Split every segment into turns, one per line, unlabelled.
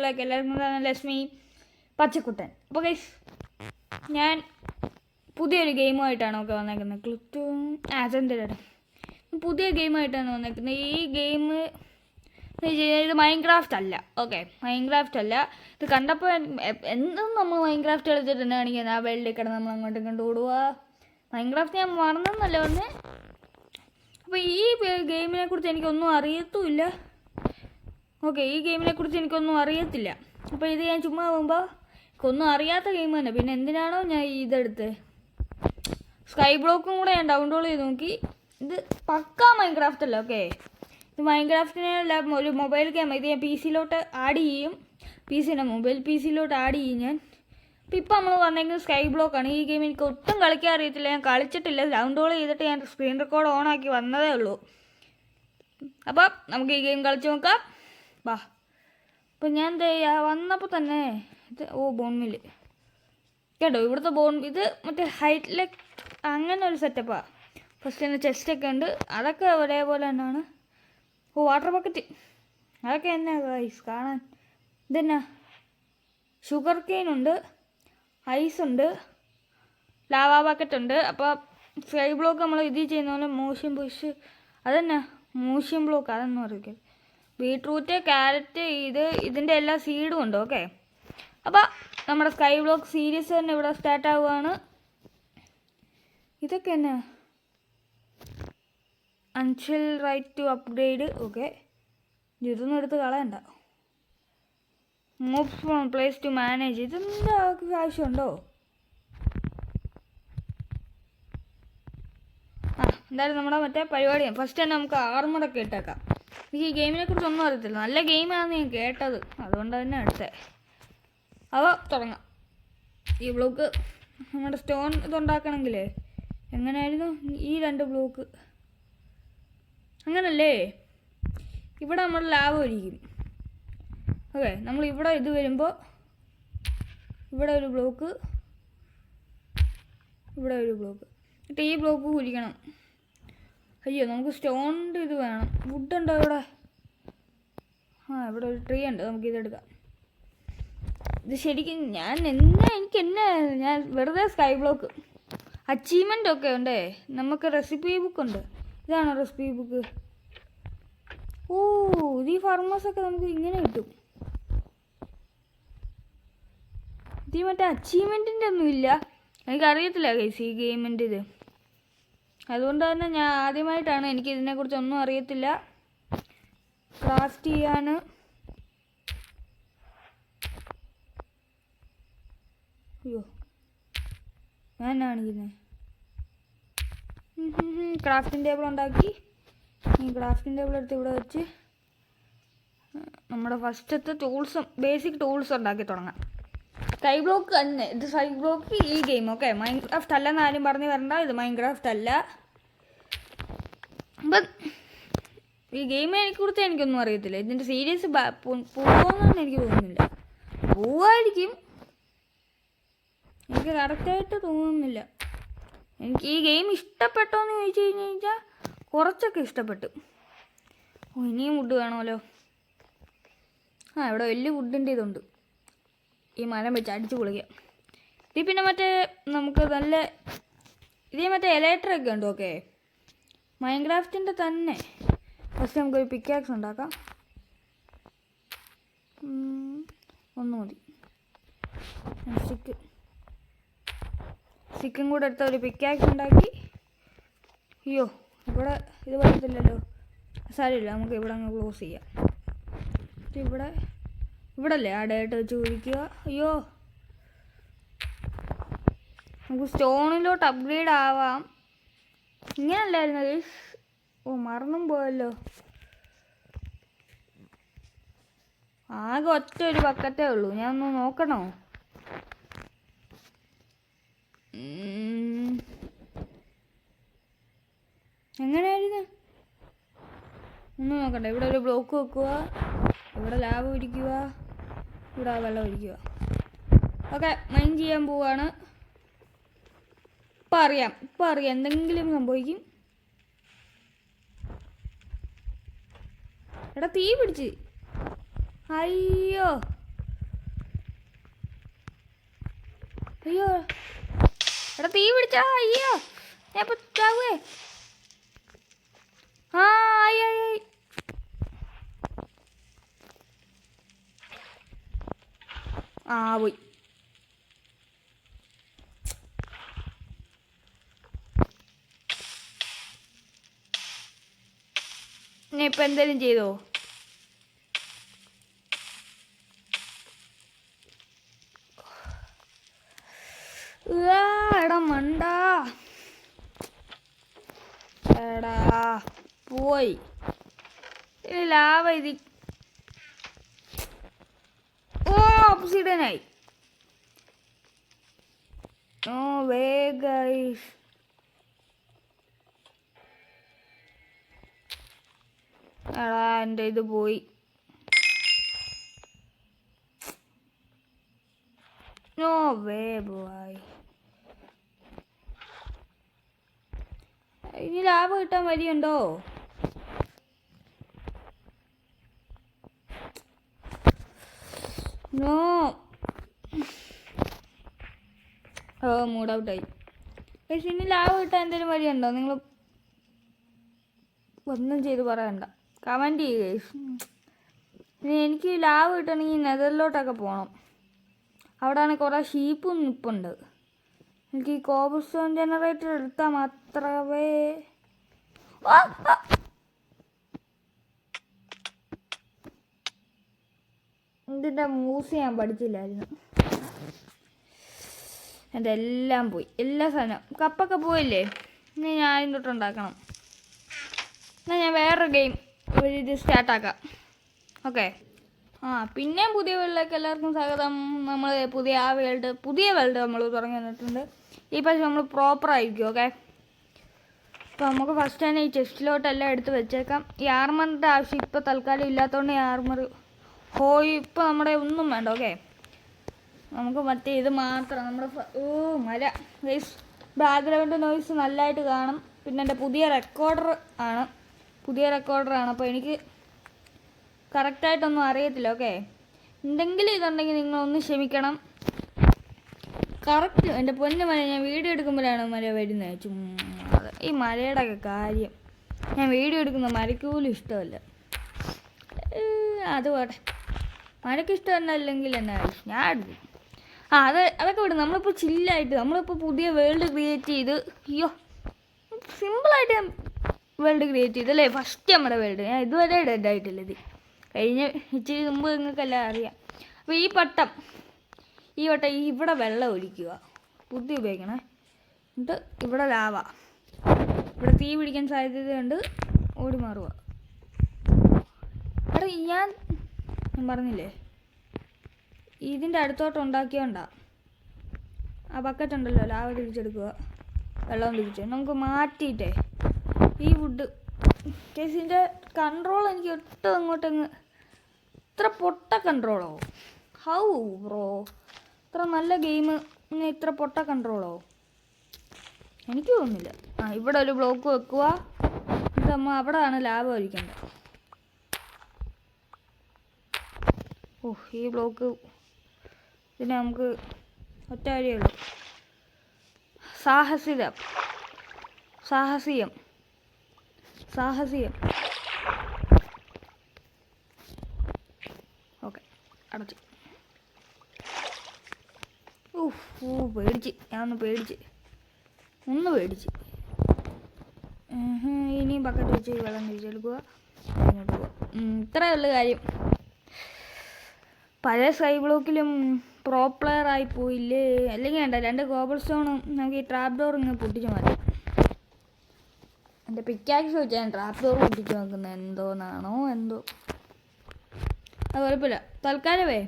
വീഡിയോയിലേക്ക് എല്ലാവർക്കും ലക്ഷ്മി പച്ചക്കുട്ടൻ. അപ്പോൾ ഗൈസ്, ഞാൻ പുതിയൊരു ഗെയിമുമായിട്ടാണ് ഒക്കെ വന്നേക്കുന്നത്. അതെന്തിനാണ് പുതിയ ഗെയിമായിട്ടാണ് വന്നേക്കുന്നത്. ഈ ഗെയിം ഇത് മൈൻക്രാഫ്റ്റ് അല്ല. ഓക്കെ, മൈൻക്രാഫ്റ്റ് അല്ല. ഇത് കണ്ടപ്പോൾ എന്തും നമ്മൾ മൈൻക്രാഫ്റ്റ് കളിച്ചിട്ട് തന്നെ കാണിക്കുന്നത്. ആ വെള്ളിൽ കിടന്ന് നമ്മൾ അങ്ങോട്ടും ഇങ്ങോട്ട് ഓടുക. മൈൻക്രാഫ്റ്റ് ഞാൻ മറന്നെന്നല്ല പറഞ്ഞേ. അപ്പോൾ ഈ ഗെയിമിനെ കുറിച്ച് എനിക്കൊന്നും അറിയത്തുമില്ല. ഓക്കെ, ഈ ഗെയിമിനെ കുറിച്ച് എനിക്കൊന്നും അറിയത്തില്ല. അപ്പോൾ ഇത് ഞാൻ ചുമ്മാ പോകുമ്പോൾ ഒന്നും അറിയാത്ത ഗെയിം തന്നെ. പിന്നെ എന്തിനാണോ ഞാൻ ഇതെടുത്ത് സ്കൈ ബ്ലോക്കും കൂടെ ഞാൻ ഡൗൺലോഡ് ചെയ്ത് നോക്കി. ഇത് പക്കാ മൈൻക്രാഫ്റ്റ് അല്ല. ഓക്കെ, ഇത് മൈൻക്രാഫ്റ്റിനെ ഒരു മൊബൈൽ ഗെയിം. ഇത് ഞാൻ PC-ലോട്ട് ആഡ് ചെയ്യും. മൊബൈൽ PC-ലോട്ട് ആഡ് ചെയ്യും ഞാൻ. അപ്പോൾ ഇപ്പോൾ നമ്മൾ വന്നേക്കുന്നത് സ്കൈ ബ്ലോക്കാണ്. ഈ ഗെയിം എനിക്ക് ഒട്ടും കളിക്കാൻ അറിയത്തില്ല. ഞാൻ കളിച്ചിട്ടില്ല. ഡൗൺലോഡ് ചെയ്തിട്ട് ഞാൻ സ്ക്രീൻ റെക്കോർഡ് ഓണാക്കി വന്നതേ ഉള്ളൂ. അപ്പോൾ നമുക്ക് ഈ ഗെയിം കളിച്ച് നോക്കാം. വാ. അപ്പോൾ ഞാൻ വന്നപ്പോൾ തന്നെ ഇത് ബോൺമില് കേട്ടോ. ഇവിടുത്തെ ഇത് മറ്റേ ഹൈറ്റിലേക്ക് അങ്ങനെ ഒരു സെറ്റപ്പാണ്. ഫസ്റ്റ് തന്നെ ചെസ്റ്റൊക്കെ ഉണ്ട്. അതൊക്കെ ഒരേപോലെ തന്നെയാണ്. വാട്ടർ ബക്കറ്റ് അതൊക്കെ എന്നാ ഗൈസ് കാണാൻ. ഇതെന്നാ ഷുഗർ കെയിൻ ഉണ്ട്, ഐസ് ഉണ്ട്, ലാവാ ബക്കറ്റ് ഉണ്ട്. അപ്പോൾ സ്കൈ ബ്ലോക്ക് നമ്മൾ ഇതിൽ ചെയ്യുന്ന പോലെ മോഷൻ ബുഷ് അതെന്നാ മോഷൻ ബ്ലോക്ക് അതൊന്നും അറിയില്ല. ബീട്രൂട്ട്, ക്യാരറ്റ്, ഇതിൻ്റെ എല്ലാ സീഡും ഉണ്ട്. ഓക്കെ, അപ്പോൾ നമ്മുടെ സ്കൈ ബ്ലോക്ക് സീരീസ് തന്നെ ഇവിടെ സ്റ്റാർട്ട് ആവുകയാണ്. ഇതൊക്കെ എന്നാ അൺഷിൽ റൈറ്റ് ടു അപ്ഗ്രേഡ്. ഓക്കെ, ഇതൊന്നും എടുത്ത് കളയണ്ട. Move from place to manage. ഇതെന്താ ആവശ്യമുണ്ടോ? എന്തായാലും നമ്മുടെ മറ്റേ പരിപാടിയാണ്. ഫസ്റ്റ് തന്നെ നമുക്ക് ആർമറൊക്കെ ഇട്ടേക്കാം. എനിക്ക് ഈ ഗെയിമിനെ കുറിച്ച് ഒന്നും അറിയത്തില്ല. നല്ല ഗെയിമാണെന്ന് ഞാൻ കേട്ടത്, അതുകൊണ്ട് തന്നെ എടുത്തേ. അപ്പോൾ തുടങ്ങാം. ഈ ബ്ലോക്ക് നമ്മുടെ സ്റ്റോൺ ഇതുണ്ടാക്കണമെങ്കിലേ എങ്ങനെയായിരുന്നു? ഈ 2 ബ്ലോക്ക് അങ്ങനല്ലേ? ഇവിടെ നമ്മൾ ലാഭം ഒഴിക്കും. ഓക്കെ, നമ്മൾ ഇവിടെ ഇത് വരുമ്പോൾ ഇവിടെ ഒരു ബ്ലോക്ക്, ഇവിടെ ഒരു ബ്ലോക്ക്, എന്നിട്ട് ഈ ബ്ലോക്ക് കുരിക്കണം. അയ്യോ, നമുക്ക് സ്റ്റോണിൻ്റെ ഇത് വേണം. വുഡുണ്ടോ ഇവിടെ? ഇവിടെ ഒരു ട്രീ ഉണ്ട്, നമുക്കിതെടുക്കാം. ഇത് ശരിക്കും ഞാൻ ഞാൻ വെറുതെ സ്കൈ ബ്ലോക്ക് അച്ചീവ്മെൻ്റ് ഒക്കെ ഉണ്ടേ. നമുക്ക് റെസിപ്പി ബുക്ക് ഉണ്ട്. ഇതാണോ റെസിപ്പി ബുക്ക്? ഇത് ഈ ഫാർമേഴ്സൊക്കെ നമുക്ക് ഇങ്ങനെ കിട്ടും. ഇത് മറ്റേ അച്ചീവ്മെൻറ്റിൻ്റെ ഒന്നും ഇല്ല. എനിക്കറിയത്തില്ല ഗൈസ് ഈ ഗെയിമിൻ്റെ ഇത്. അതുകൊണ്ട് തന്നെ ഞാൻ ആദ്യമായിട്ടാണ്, എനിക്ക് ഇതിനെക്കുറിച്ചൊന്നും അറിയത്തില്ല. ക്രാഫ്റ്റ് ചെയ്യാൻ അയ്യോ ഞാൻ കാണിക്കുന്നത് ക്രാഫ്റ്റിംഗ് ടേബിൾ ഉണ്ടാക്കി. ഈ ക്രാഫ്റ്റിംഗ് ടേബിൾ എടുത്ത് ഇവിടെ വെച്ച് നമ്മുടെ ഫസ്റ്റത്തെ ബേസിക് ടൂൾസ് ഉണ്ടാക്കി തുടങ്ങാം. സ്കൈ ബ്ലോക്ക് തന്നെ. ഇത് സ്കൈ ബ്ലോക്ക് ഈ ഗെയിം. ഓക്കെ, മൈൻക്രാഫ്റ്റ് അല്ലെന്ന് ആരും പറഞ്ഞു വരണ്ട. ഇത് മൈൻക്രാഫ്റ്റ് അല്ല. അപ്പം ഈ ഗെയിമിനെ കുറിച്ച് എനിക്കൊന്നും അറിയത്തില്ല. ഇതിൻ്റെ സീരീസ് പോകുമെന്നാണ് എനിക്ക് തോന്നുന്നില്ല. പോവായിരിക്കും, എനിക്ക് കറക്റ്റായിട്ട് തോന്നുന്നില്ല. എനിക്ക് ഈ ഗെയിം ഇഷ്ടപ്പെട്ടോ എന്ന് ചോദിച്ചു കഴിഞ്ഞാൽ കുറച്ചൊക്കെ ഇഷ്ടപ്പെട്ടു. ഇനിയും വുഡ് വേണമല്ലോ. ഇവിടെ വലിയ വുഡിൻ്റെ ഇതുണ്ട്. ഈ മരം വെച്ച് അടിച്ച് പൊളിക്കാം. ഇത് പിന്നെ മറ്റേ നമുക്ക് നല്ല ഇതേ മറ്റേ എലക്ട്രിക് ഉണ്ട്. ഓക്കെ, മൈൻക്രാഫ്റ്റിൻ്റെ തന്നെ. ഫസ്റ്റ് നമുക്കൊരു പിക്കാക്സ് ഉണ്ടാക്കാം. ഒന്ന് മതി. സ്റ്റിക്കും കൂടെ എടുത്ത ഒരു പിക്കാക്സ് ഉണ്ടാക്കി. അയ്യോ, ഇവിടെ ഇത് പറ്റത്തില്ലല്ലോ. സാരമില്ല, നമുക്ക് ഇവിടെ അങ്ങ് ക്ലോസ് ചെയ്യാം. ഇവിടെ അല്ലേ ആ ഡേട്ട് വെച്ച് കുഴിക്കുക. അയ്യോ, നമുക്ക് സ്റ്റോണിലോട്ട് അപ്ഗ്രേഡ് ആവാം. ഇങ്ങനല്ലായിരുന്നു ഗൈസ്. മറന്നും പോയല്ലോ. ആകെ ഒറ്റ ഒരു ബക്കറ്റേ ഉള്ളൂ. ഞാൻ ഒന്ന് നോക്കണോ? എങ്ങനെയായിരുന്നു ഒന്ന് നോക്കട്ടെ. ഇവിടെ ഒരു ബ്ലോക്ക് വെക്കുക, ഇവിടെ ലാഭം ഒഴിക്കുക, ഇവിടെ വെള്ളം ഒഴിക്കുക. ഓക്കെ, മൈൻ ചെയ്യാൻ പോവാണ്. ഇപ്പം അറിയാം എന്തെങ്കിലും സംഭവിക്കും. എടാ തീ പിടിച്ച്. അയ്യോ അയ്യോ എടാ തീ പിടിച്ചാ. അയ്യോ ഞാൻ ഇപ്പൊ ചാവേ. ആ ആയി ആയി ആയി. ആ പോയി. ഞാൻ ഇപ്പൊ എന്തേലും ചെയ്തോ? എടാ മണ്ടാ, എടാ പോയി ലാവ ഇത്. ഓ ഓപ്സിഡനായി. ഓ വേഗൈസ്. എടാ എൻ്റെ ഇത് പോയി. No way boy. ഇനി ലാഭം കിട്ടാൻ വഴിയുണ്ടോ? നോ. ഓ മൂഡ് ഔട്ടായി. പക്ഷെ ഇനി ലാഭം കിട്ടാൻ എന്തെങ്കിലും വഴിയുണ്ടോ? നിങ്ങൾ ഒന്നും ചെയ്ത് പറയണ്ട, കമൻറ്റ് ചെയ്യുക. ഇനി എനിക്ക് ലാഭം കിട്ടണമെങ്കിൽ നെതറിലോട്ടൊക്കെ പോകണം. അവിടെയാണെങ്കിൽ കുറേ ഷീപ്പും നിൽപ്പുണ്ട്. എനിക്ക് ഈ കോബിൾ സ്റ്റോൺ ജനറേറ്റർ എടുത്താൽ മാത്രമേ. ഇതിൻ്റെ മൂസ് ഞാൻ പഠിച്ചില്ലായിരുന്നു. എൻ്റെ എല്ലാം പോയി, എല്ലാ സാധനവും. കപ്പൊക്കെ പോയില്ലേ? ഇനി ഞാൻ അതിൻ്റെ തൊട്ട് ഉണ്ടാക്കണം. എന്നാൽ ഞാൻ വേറൊരു ഗെയിം ഇത് സ്റ്റാർട്ടാക്കാം. ഓക്കെ. പിന്നെയും പുതിയ വേൾഡിലേക്ക് എല്ലാവർക്കും സ്വാഗതം. നമ്മൾ പുതിയ വേൾഡ് നമ്മൾ തുടങ്ങി വന്നിട്ടുണ്ട്. ഈ പക്ഷേ നമ്മൾ പ്രോപ്പറായിരിക്കും. ഓക്കെ. അപ്പോൾ നമുക്ക് ഫസ്റ്റ് തന്നെ ഈ ചെസ്റ്റിലോട്ടെല്ലാം എടുത്ത് വെച്ചേക്കാം. ഈ ആർമറിൻ്റെ ആവശ്യം ഇപ്പോൾ തൽക്കാലം ഇല്ലാത്തതുകൊണ്ട് ഈ ആർമർ ഇപ്പോൾ നമ്മുടെ ഒന്നും വേണ്ട. ഓക്കെ. നമുക്ക് മറ്റേ ഇത് മാത്രം നമ്മുടെ മല ഗൈസ്. ബാക്ക്ഗ്രൗണ്ട് നോയ്സ് നല്ലതായിട്ട് കാണും. പിന്നെ എൻ്റെ പുതിയ റെക്കോർഡറാണ്. അപ്പോൾ എനിക്ക് കറക്റ്റായിട്ടൊന്നും അറിയത്തില്ല. ഓക്കെ. എന്തെങ്കിലും ഇതുണ്ടെങ്കിൽ നിങ്ങളൊന്ന് ക്ഷമിക്കണം. കറക്റ്റ് എൻ്റെ പൊന്നു മല ഞാൻ വീഡിയോ എടുക്കുമ്പോഴാണ് മല വരുന്നത്. ചുമ്മാ ഈ മലയുടെ ഒക്കെ കാര്യം ഞാൻ വീഡിയോ എടുക്കുന്ന മരയ്ക്കൂലും ഇഷ്ടമല്ല. അത് പോട്ടെ, മഴയ്ക്ക് ഇഷ്ടമല്ലെങ്കിൽ എന്നാ ഞാൻ എടുക്കും. അതൊക്കെ വിടും. നമ്മളിപ്പോൾ ചില്ലായിട്ട് നമ്മളിപ്പോൾ പുതിയ വേൾഡ് ക്രിയേറ്റ് ചെയ്ത്. അയ്യോ സിമ്പിളായിട്ട് വേൾഡ് ക്രിയേറ്റ് ചെയ്തല്ലേ ഫസ്റ്റ് നമ്മുടെ വേൾഡ്. ഞാൻ ഇതുവരെ ഡെഡ് ആയിട്ടില്ല. ഇത് കഴിഞ്ഞ ഇച്ചിരി മുമ്പ് നിങ്ങൾക്കെല്ലാം അറിയാം. അപ്പോൾ ഈ വട്ടം ഇവിടെ വെള്ളം ഒഴിക്കുക, ബുദ്ധി ഉപയോഗിക്കണേ. എന്നിട്ട് ഇവിടെ ലാവ, ഇവിടെ തീ പിടിക്കാൻ സാധ്യതയുണ്ട്, ഓടി മാറുക. എടാ ഞാൻ പറഞ്ഞില്ലേ ഇതിൻ്റെ അടുത്തോട്ട് ഉണ്ടാക്കിയോണ്ടാ. ആ ബക്കറ്റ് ഉണ്ടല്ലോ, ലാവ തിരിച്ചെടുക്കുക, വെള്ളം തിരിച്ച് നമുക്ക് മാറ്റിയിട്ടേ ഈ വുഡ് കേസിൻ്റെ കൺട്രോൾ എനിക്ക് ഒട്ടും അങ്ങോട്ടങ്ങ് ഇത്ര പൊട്ട കൺട്രോളോ? ഹൗ ബ്രോ, ഇത്ര നല്ല ഗെയിം ഇത്ര പൊട്ട കൺട്രോളോ? എനിക്ക് തോന്നുന്നില്ല. ഇവിടെ ഒരു ബ്ലോക്ക് വെക്കുക, എന്നിട്ട് അവിടെയാണ് ലാഭം ഒഴിക്കേണ്ടത്. ഈ ബ്ലോക്ക് പിന്നെ നമുക്ക് ഒറ്റ കാര്യമുള്ളൂ, സാഹസികം. ഓക്കെ, അടച്ചു. പേടിച്ച് ഒന്ന് പേടിച്ച്. ഇനിയും ബക്കറ്റ് വെച്ച് വെള്ളം തിരിച്ചെടുക്കുക, ഇങ്ങോട്ട് പോവുക. ഇത്രയുള്ള കാര്യം. പഴയ സ്കൈ ബ്ലോക്കിലും പ്രോ പ്ലെയർ ആയി പോയില്ലേ? അല്ലെങ്കിൽ വേണ്ട, 2 കോബിൾ സ്റ്റോണും നമുക്ക് ഈ ട്രാപ്പ് ഡോർ ഇങ്ങനെ പൊട്ടിച്ച് മാറ്റാം. എൻ്റെ പിക്കാക്സ് വെച്ച് ഞാൻ ട്രാപ്പ് ഡോർ പൊട്ടിച്ച് നോക്കുന്നത് എന്തോന്നാണോ എന്തോ. അത് കുഴപ്പമില്ല. തൽക്കാലമേ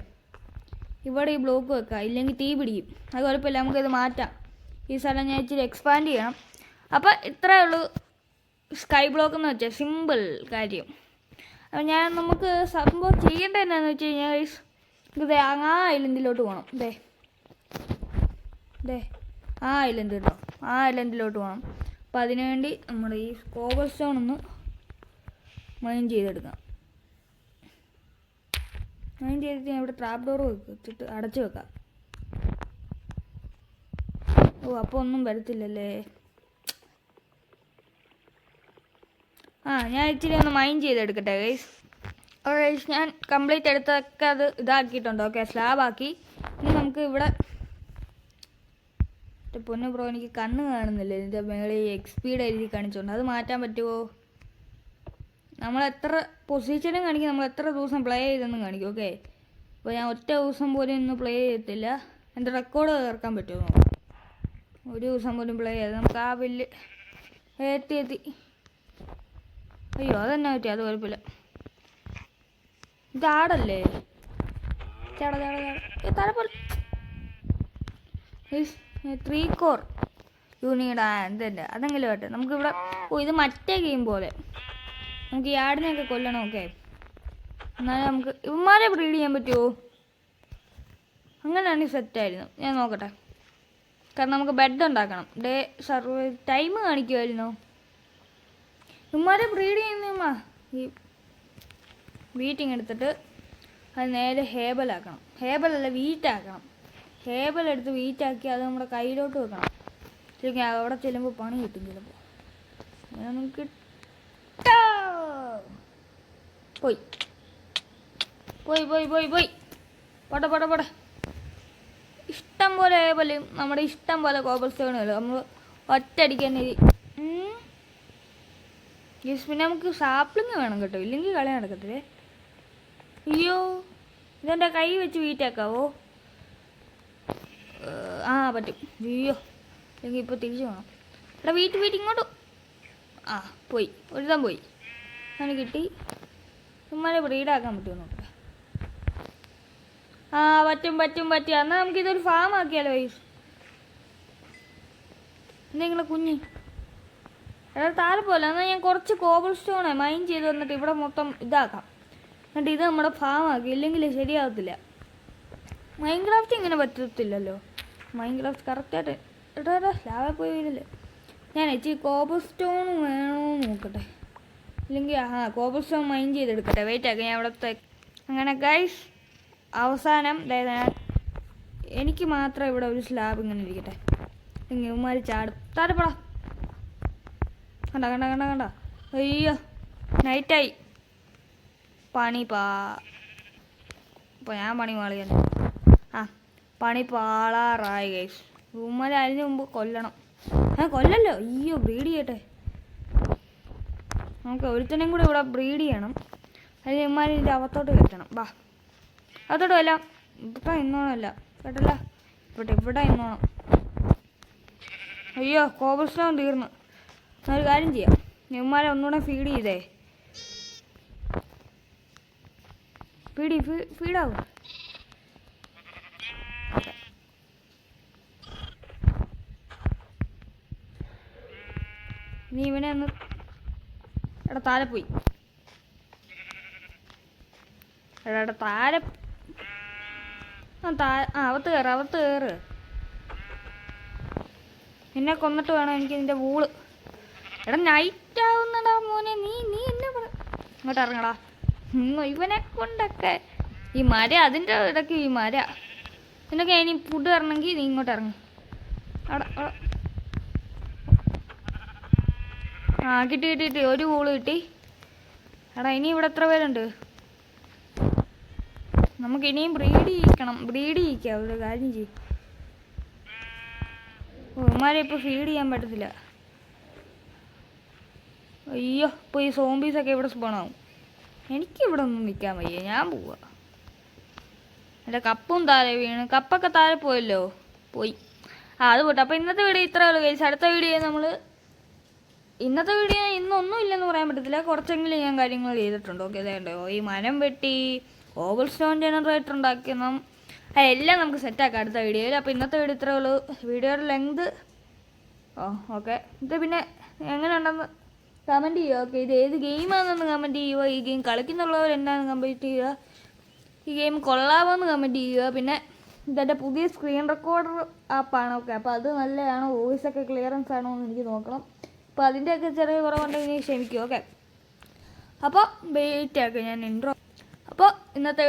ഇവിടെ ഈ ബ്ലോക്ക് വെക്കാം, ഇല്ലെങ്കിൽ തീ പിടിക്കും. അത് കുഴപ്പമില്ല, നമുക്കിത് മാറ്റാം. ഈ സ്ഥലം ഞാൻ ഇച്ചിരി എക്സ്പാൻഡ് ചെയ്യണം. അപ്പോൾ ഇത്രയേ ഉള്ളൂ സ്കൈ ബ്ലോക്ക് എന്ന് വെച്ചാൽ, സിമ്പിൾ കാര്യം. അപ്പോൾ നമുക്ക് സംഭവം ചെയ്യേണ്ടത് എന്താണെന്ന് വെച്ച് കഴിഞ്ഞാൽ ഇത് ആ ഐലൻഡിലോട്ട് പോകണം. ആ ഐലൻഡ് കേട്ടോ, ആ ഐലൻഡിലോട്ട് പോകണം. അപ്പോൾ അതിനുവേണ്ടി നമ്മുടെ ഈ കോബിൾ സ്റ്റോൺ ഒന്ന് മൈൻ ചെയ്തെടുക്കാം. മൈൻ ചെയ്തിട്ട് ഞാൻ ഇവിടെ ട്രാപ്പ് ഡോർ വെച്ചിട്ട് അടച്ചു വെക്കാം. ഓ അപ്പോൾ ഒന്നും വരത്തില്ലല്ലേ. ഞാൻ ഇച്ചിരി ഒന്ന് മൈൻഡ് ചെയ്തെടുക്കട്ടെ ഗൈസ്. ഗൈസ് ഞാൻ കംപ്ലീറ്റ് എടുത്തൊക്കെ അത് ഇതാക്കിയിട്ടുണ്ട്. ഓക്കെ, സ്ലാബാക്കി. ഇനി നമുക്ക് ഇവിടെ പൊന്നു ബ്രോ എനിക്ക് കണ്ണ് കാണുന്നില്ല. ഇതിൻ്റെ മേളിൽ എക്സ്പീഡ് എഴുതി കാണിച്ചുകൊണ്ട് അത് മാറ്റാൻ പറ്റുമോ? നമ്മൾ എത്ര പൊസിഷനും കാണിക്കും, നമ്മൾ എത്ര ദിവസം പ്ലേ ചെയ്തെന്നും കാണിക്കും. ഓക്കെ, അപ്പോൾ ഞാൻ ഒറ്റ ദിവസം പോലും ഇന്ന് പ്ലേ ചെയ്യത്തില്ല. എൻ്റെ റെക്കോർഡ് ചേർക്കാൻ പറ്റുമോ? ഒരു ദിവസം പോലും പ്ലേ ചെയ്ത് നമുക്ക് ആ വലിയ എത്തി. അയ്യോ അതെന്നാ പറ്റി? അത് കുഴപ്പമില്ല. ഇതാടല്ലേ തലപോലെ 3 കോർ യൂണിറ്റ് എന്തുണ്ട് അതെങ്കിലും ആട്ടെ. നമുക്കിവിടെ ഇത് മറ്റേ ഗെയിം പോലെ നമുക്ക് ഈ ആടിനെയൊക്കെ കൊല്ലണം. ഓക്കെ, എന്നാലും നമുക്ക് ഇവന്മാരെ ബ്രീഡ് ചെയ്യാൻ പറ്റുമോ? അങ്ങനെയാണെങ്കിൽ സെറ്റായിരുന്നു. ഞാൻ നോക്കട്ടെ. കാരണം നമുക്ക് ബെഡ് ഉണ്ടാക്കണം. ടൈം കാണിക്കുമായിരുന്നു. ഇവന്മാരെ ബ്രീഡ് ചെയ്യുന്ന ഈ വീറ്റിങ് എടുത്തിട്ട് അത് നേരെ ഹേബലാക്കണം. ഹേബലല്ല, വീറ്റാക്കണം. ഹേബലെടുത്ത് വീറ്റാക്കി അത് നമ്മുടെ കയ്യിലോട്ട് വെക്കണം. ശരിക്കും അവിടെ ചെല്ലുമ്പോൾ പണി കിട്ടും ചിലപ്പോൾ. നമുക്ക് പോയി പോട്ടെ. ഇഷ്ടം പോലെ ഹേബലും നമ്മുടെ ഇഷ്ടം പോലെ കോബൽ സ്റ്റോണും നമ്മൾ ഒറ്റയടിക്ക് തന്നെ പിന്നെ നമുക്ക് സാപ്ലിങ് വേണം കേട്ടോ, ഇല്ലെങ്കിൽ കളി നടക്കത്തില്ലേ. അയ്യോ ഇതെൻ്റെ കൈ വെച്ച് വീറ്റാക്കാവോ? പറ്റും. അയ്യോ അല്ലെങ്കിൽ ഇപ്പോൾ തിരിച്ചു പോകണം. എടാ വീറ്റ് ഇങ്ങോട്ട്. പോയി ഒരുതം പോയി. അങ്ങനെ കിട്ടി. ചുമ്മാരെ ബ്രീഡാക്കാൻ പറ്റുമോ നോക്കട്ടെ. പറ്റും. എന്നാൽ നമുക്കിതൊരു ഫാം ആക്കിയാലോ വൈസ്. എന്തെങ്കിലും കുഞ്ഞ് എടാ താഴെ പോലെ. എന്നാൽ ഞാൻ കുറച്ച് കോബിൾ സ്റ്റോണെ മൈൻ ചെയ്ത് വന്നിട്ട് ഇവിടെ മൊത്തം ഇതാക്കാം. എന്നിട്ട് ഇത് നമ്മുടെ ഫാം ആക്കി. ഇല്ലെങ്കിൽ ശരിയാകത്തില്ല. മൈൻക്രാഫ്റ്റ് ഇങ്ങനെ പറ്റത്തില്ലല്ലോ. മൈൻക്രാഫ്റ്റ് കറക്റ്റായിട്ട് എടാ ലാവെ പോയി വീഴല്ലേ. ഞാൻ ഇച്ചിരി കോബിൾ സ്റ്റോൺ വേണമെന്ന് നോക്കട്ടെ. ഇല്ലെങ്കിൽ കോബിൾ സ്റ്റോൺ മൈൻ ചെയ്തെടുക്കട്ടെ. വെയിറ്റ് ആക്കി ഞാൻ ഇവിടുത്തെ. അങ്ങനെ ഗൈസ് അവസാനം എനിക്ക് മാത്രം ഇവിടെ ഒരു സ്ലാബ് ഇങ്ങനെ ഇരിക്കട്ടെ. ഇങ്ങനെ ഉമ്മാരി ചാടും. താരപ്പെടാ കണ്ട. അയ്യോ നൈറ്റായി. ഇപ്പോൾ ഞാൻ പണി മാളിയല്ലേ. പണി പാളാറായി ഗൈസ്. ഉമ്മാരി അതിന് മുമ്പ് കൊല്ലണം. കൊല്ലല്ലോ. അയ്യോ ബ്രീഡ് ചെയ്യട്ടെ. നമുക്ക് ഒരുത്തനെയും കൂടെ ഇവിടെ ബ്രീഡ് ചെയ്യണം. അതിന് ഉമ്മാരി ഇതിൻ്റെ അകത്തോട്ട് കയറ്റണം. അകത്തോട്ട് കൊല്ലാം. ഇവിടെ ഇന്നോണമല്ല കേട്ടല്ല. ഇവിടെ ഇന്നോണം. അയ്യോ കോബിൾ സ്റ്റോൺ തീർന്നു. ഒരു കാര്യം ചെയ്യാം, ഉമ്മാരെ ഒന്നുകൂടെ ഫീഡ് ചെയ്തേ. ഫീഡാവും. നീ ഇവനെ ഒന്ന് എടാ താഴെ പോയി. എടാ താഴെ അകത്ത് കയറ്. നിന്നെ കൊന്നിട്ട് വേണം എനിക്ക് നിന്റെ വൂള്. എടാ നൈറ്റ് ആവുന്നടാ മോനെ. നീ എന്നെ ഇങ്ങോട്ട് ഇറങ്ങടാ. ഇവനെ കൊണ്ടൊക്കെ ഈ മര അതിൻ്റെ ഇടയ്ക്ക് ഈ മര നിനക്ക് ഇനി ഫുഡ് തരണമെങ്കിൽ നീ ഇങ്ങോട്ട് ഇറങ്ങി. കിട്ടി ഒരു വൂള് കിട്ടി. എടാ ഇനി ഇവിടെ എത്ര പേരുണ്ട്? നമുക്ക് ഇനിയും ബ്രീഡ് ചെയ്യിക്കാം. ഒരു കാര്യം ചെയ്യും. ഉമ്മാരെ ഇപ്പോൾ ഫീഡ് ചെയ്യാൻ പറ്റത്തില്ല. അയ്യോ ഇപ്പോൾ ഈ സോംബീസൊക്കെ ഇവിടെ സ്പോണാവും. എനിക്കിവിടെ ഒന്നും നിൽക്കാൻ വയ്യ. ഞാൻ പോവാ. എൻ്റെ കപ്പും താഴെ വീണ്. കപ്പൊക്കെ താഴെ പോയല്ലോ. പോയി. അത് പോട്ടെ. അപ്പോൾ ഇന്നത്തെ വീഡിയോ ഇത്രയേ ഉള്ളൂ ഗൈസ്. അടുത്ത വീഡിയോ ഇന്നത്തെ വീഡിയോ ഇന്നൊന്നും ഇല്ലെന്ന് പറയാൻ പറ്റത്തില്ല. കുറച്ചെങ്കിലും ഞാൻ കാര്യങ്ങൾ ചെയ്തിട്ടുണ്ട്. ഓക്കെ ഇതേണ്ടോ ഈ മരം വെട്ടി കോബിൾ സ്റ്റോൺ ജനറേറ്റർ ഉണ്ടാക്കിയെന്നും എല്ലാം നമുക്ക് സെറ്റാക്കാം അടുത്ത വീഡിയോയിൽ. അപ്പോൾ ഇന്നത്തെ വീഡിയോ ഇത്രയേ ഉള്ളൂ. വീഡിയോയുടെ ലെങ്ത് ഓക്കെ. ഇത് പിന്നെ എങ്ങനെ ഉണ്ടെന്ന് കമൻറ്റ് ചെയ്യുക. ഓക്കെ ഇത് ഏത് ഗെയിമാണെന്ന് കമൻറ്റ് ചെയ്യുക. ഈ ഗെയിം കളിക്കുന്നുള്ളവർ എന്താണെന്ന് കമൻറ്റ് ചെയ്യുക. ഈ ഗെയിം കൊള്ളാമോന്ന് കമൻറ്റ് ചെയ്യുക. പിന്നെ ഇതെൻ്റെ പുതിയ സ്ക്രീൻ റെക്കോർഡർ ആപ്പാണ്. ഓക്കെ അപ്പോൾ അത് നല്ലതാണോ, വോയിസൊക്കെ ക്ലിയറൻസ് ആണോ എന്ന് എനിക്ക് നോക്കണം. അപ്പോൾ അതിൻ്റെയൊക്കെ ചെറിയ കുറവുണ്ടെങ്കിൽ ക്ഷമിക്കും. ഓക്കെ അപ്പോൾ വെയിറ്റ് ആക്കുക ഞാൻ ഇൻട്രോ. അപ്പോൾ ഇന്നത്തെ